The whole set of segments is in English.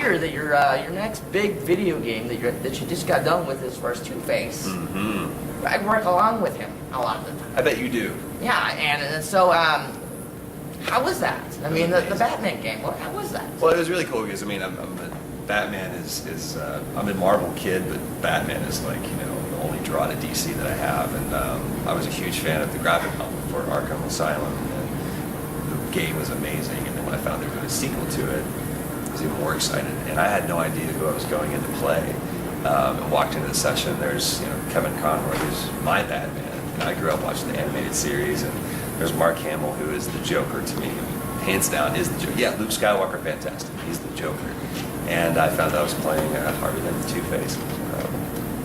hear that your next big video game that you just got done with as far as Two-Face. Mm-hmm. I work along with him a lot of the time. I bet you do. Yeah, and so how was that? I mean, the Batman game. How was that? Well, it was really cool because Batman is I'm a Marvel kid, but Batman is like the only draw to DC that I have, and I was a huge fan of the graphic novel for Arkham Asylum, and the game was amazing. And then when I found there was a sequel to it, I was even more excited. And I had no idea who I was going in to play. I walked into the session. There's Kevin Conroy, who's my Batman. And I grew up watching the animated series, and there's Mark Hamill, who is the Joker to me. Hands down is the Joker. Yeah, Luke Skywalker, fantastic. He's the Joker. And I found out I was playing Harvey Dent, the Two-Face.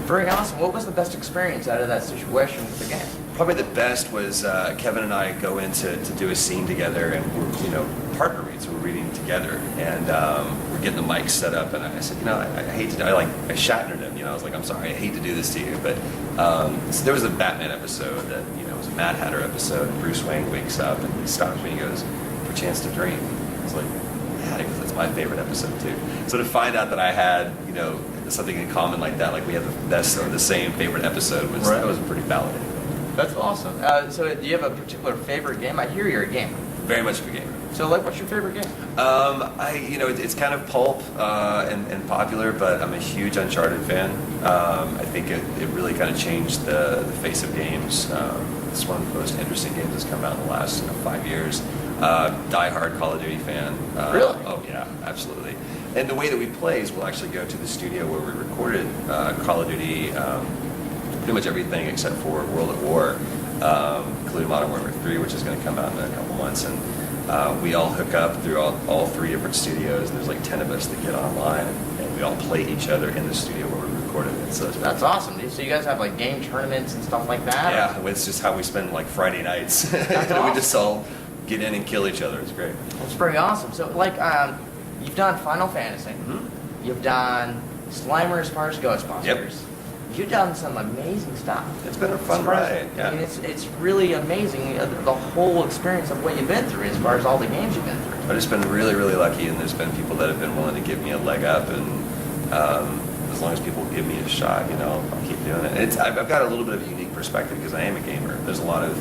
Very awesome. What was the best experience out of that situation with the game? Probably the best was Kevin and I go in to do a scene together, and we're partner reads. We're reading together, and we're getting the mics set up. And I said, I hate to. I Shatnered him. I was like, I'm sorry, I hate to do this to you, but so there was a Batman episode that it was a Mad Hatter episode. And Bruce Wayne wakes up and he stops me and he goes, "For a chance to dream." I was like, "Yeah," because that's my favorite episode too. So to find out that I had something in common like that, like we had the same favorite episode, that was pretty validating. That's awesome. So do you have a particular favorite game? I hear you're a gamer. Very much of a gamer. So what's your favorite game? It's kind of pulp and popular, but I'm a huge Uncharted fan. I think it really kind of changed the face of games. It's one of the most interesting games that's come out in the last 5 years. Die-hard Call of Duty fan. Really? Oh yeah, absolutely. And the way that we play is we'll actually go to the studio where we recorded Call of Duty, pretty much everything except for World at War, including Modern Warfare 3, which is going to come out in a couple months. And we all hook up through all 3 different studios. There's like 10 of us that get online, and we all play each other in the studio where we recorded it. So that's awesome. So you guys have like game tournaments and stuff like that? Yeah, it's just how we spend like Friday nights. That's awesome. We just all get in and kill each other. It's great. It's pretty awesome. So you've done Final Fantasy. Mm-hmm. You've done Slimer as far as Ghostbusters. Yep. You've done some amazing stuff. It's been a fun ride. Yeah. I mean, it's really amazing, the whole experience of what you've been through as far as all the games you've been through. I've just been really, really lucky, and there's been people that have been willing to give me a leg up, and as long as people give me a shot, I'll keep doing it. I've got a little bit of a unique perspective because I am a gamer. There's a lot of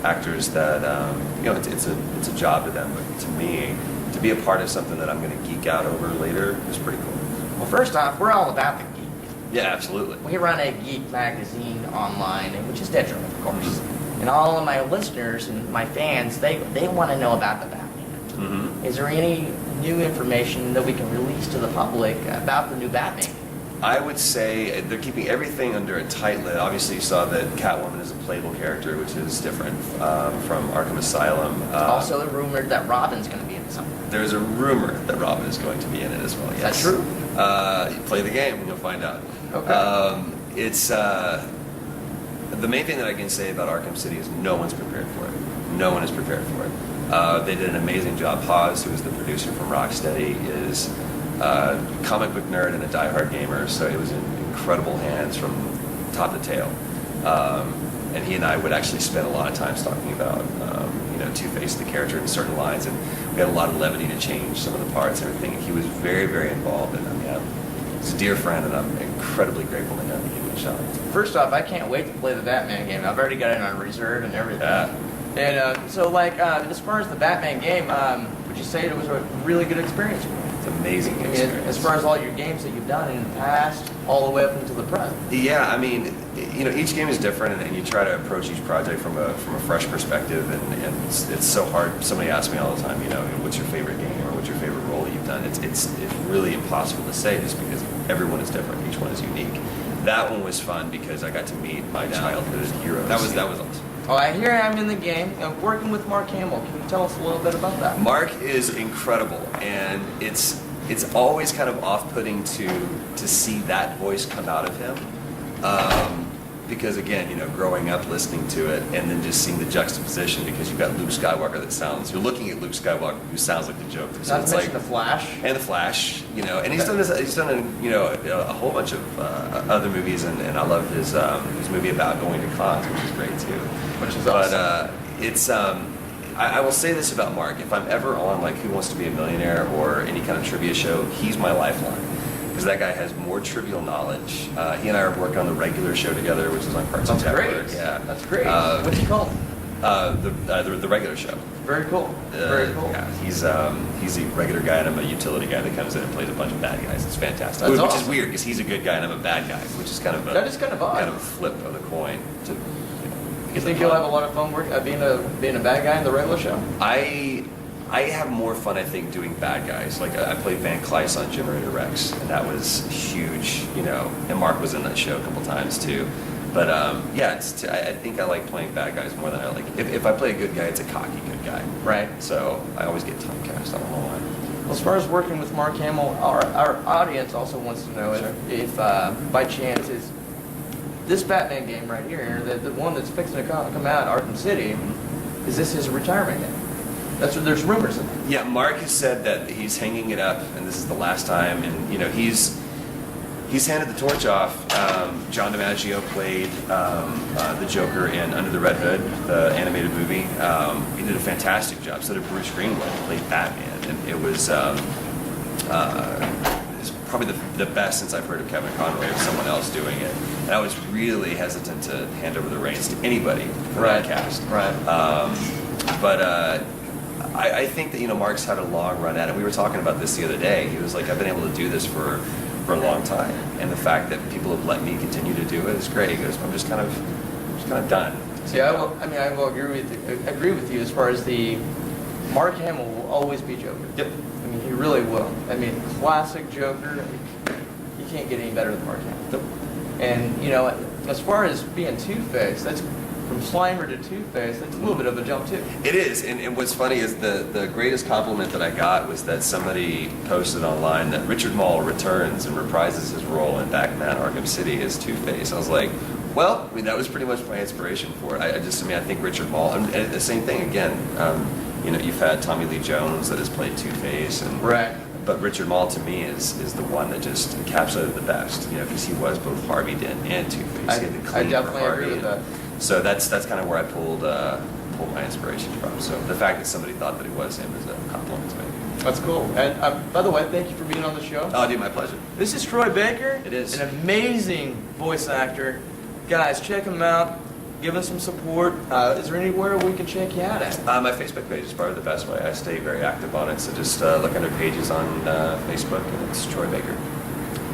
actors that, it's a job to them, but to me, to be a part of something that I'm going to geek out over later is pretty cool. Well, first off, we're all about the geek. Yeah, absolutely. We run a geek magazine online, which is digital, of course. And all of my listeners and my fans, they want to know about the Batman. Mm-hmm. Is there any new information that we can release to the public about the new Batman? I would say they're keeping everything under a tight lid. Obviously, you saw that Catwoman is a playable character, which is different from Arkham Asylum. Also rumored that Robin's going to be in something. There's a rumor that Robin is going to be in it as well. Is Yes. that true? You play the game and you'll find out. Okay. It's the main thing that I can say about Arkham City is no one's prepared for it. No one is prepared for it. They did an amazing job. Paz, who is the producer from Rocksteady, is a comic book nerd and a diehard gamer, so it was in incredible hands from top to tail. And he and I would actually spend a lot of time talking about Two-Face, the character, in certain lines, and we had a lot of levity to change some of the parts and everything. He was very, very involved, and he's a dear friend, and I'm incredibly grateful to him to give me a shot. First off, I can't wait to play the Batman game. I've already got it on reserve and everything. Yeah. And so, as far as the Batman game, would you say it was a really good experience for you? It's an amazing experience. As far as all your games that you've done in the past, all the way up until the present. Yeah, I mean, each game is different, and you try to approach each project from a fresh perspective, and it's so hard. Somebody asks me all the time, what's your favorite game or what's your favorite role you've done? It's really impossible to say just because everyone is different. Each one is unique. That one was fun because I got to meet my childhood heroes. That was awesome. Oh, here I am in the game, working with Mark Hamill. Can you tell us a little bit about that? Mark is incredible, and it's always kind of off-putting to see that voice come out of him. Because again, growing up listening to it and then just seeing the juxtaposition, because you've got Luke Skywalker you're looking at Luke Skywalker who sounds like the Joker. So Not to mention the Flash. And the Flash, and he's done a whole bunch of other movies, and I love his movie about going to cons, which is great too. Which is awesome. But I will say this about Mark. If I'm ever on like Who Wants to Be a Millionaire or any kind of trivia show, he's my lifeline. Because that guy has more trivial knowledge. He and I are working on the regular show together, which is on Cartoon Network. Great. Yeah, That's great. What's he called? The regular show. Very cool. Very cool. Yeah, he's a regular guy and I'm a utility guy that comes in and plays a bunch of bad guys. It's fantastic. That's which awesome. is weird because he's a good guy and I'm a bad guy, which is kind of That is kind of odd. kind of a flip of the coin. You think you'll have a lot of fun being a bad guy in the regular show? I have more fun, I think, doing bad guys. Like I played Van Cleis on Generator Rex, and that was huge, And Mark was in that show a couple times too. But yeah, I think I like playing bad guys more than I like. If I play a good guy, it's a cocky good guy. Right. So I always get typecast. I don't know why. Well, as far as working with Mark Hamill, our audience also wants to know if by chance is this Batman game right here, the one that's fixing to come out, Arkham City, is this his retirement game? That's what there's rumors of that. Yeah, Mark has said that he's hanging it up, and this is the last time. And he's handed the torch off. John DiMaggio played the Joker in Under the Red Hood, the animated movie. He did a fantastic job. So did Bruce Greenwood, who played Batman, and it was probably the best since I've heard of Kevin Conroy or someone else doing it. And I was really hesitant to hand over the reins to anybody for that cast. Right. But I think that Mark's had a long run at it. We were talking about this the other day. He was like, I've been able to do this for a long time, and the fact that people have let me continue to do it is great. He goes, I'm just kind of done. Yeah, I will agree with you as far as the Mark Hamill will always be Joker. Yep. I mean, he really will. I mean, classic Joker. You can't get any better than Mark Hamill. Yep. And as far as being Two-Face, that's from Slimer to Two-Face. That's a little bit of a jump too. It is, and what's funny is the greatest compliment that I got was that somebody posted online that Richard Mall returns and reprises his role in Batman Arkham City as Two-Face. I was like, well, that was pretty much my inspiration for it. I think Richard Mall, and the same thing again. You've had Tommy Lee Jones that has played Two-Face, and right. But Richard Mall to me is the one that just encapsulated the best. Because he was both Harvey Dent and Two-Face. He had the I clean definitely for Harvey, agree with that. So that's kind of where I pulled my inspiration from. So the fact that somebody thought that it was him is a compliment to me. That's cool. And by the way, thank you for being on the show. Oh, dude, my pleasure. This is Troy Baker. It is. An amazing voice actor. Guys, check him out. Give us some support. Is there anywhere we can check you out at? My Facebook page is probably the best way. I stay very active on it. So just look under pages on Facebook, and it's Troy Baker.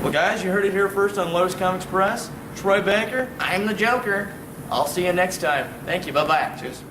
Well, guys, you heard it here first on Lotus Comics Press. Troy Baker. I'm the Joker. I'll see you next time. Thank you. Bye-bye. Cheers.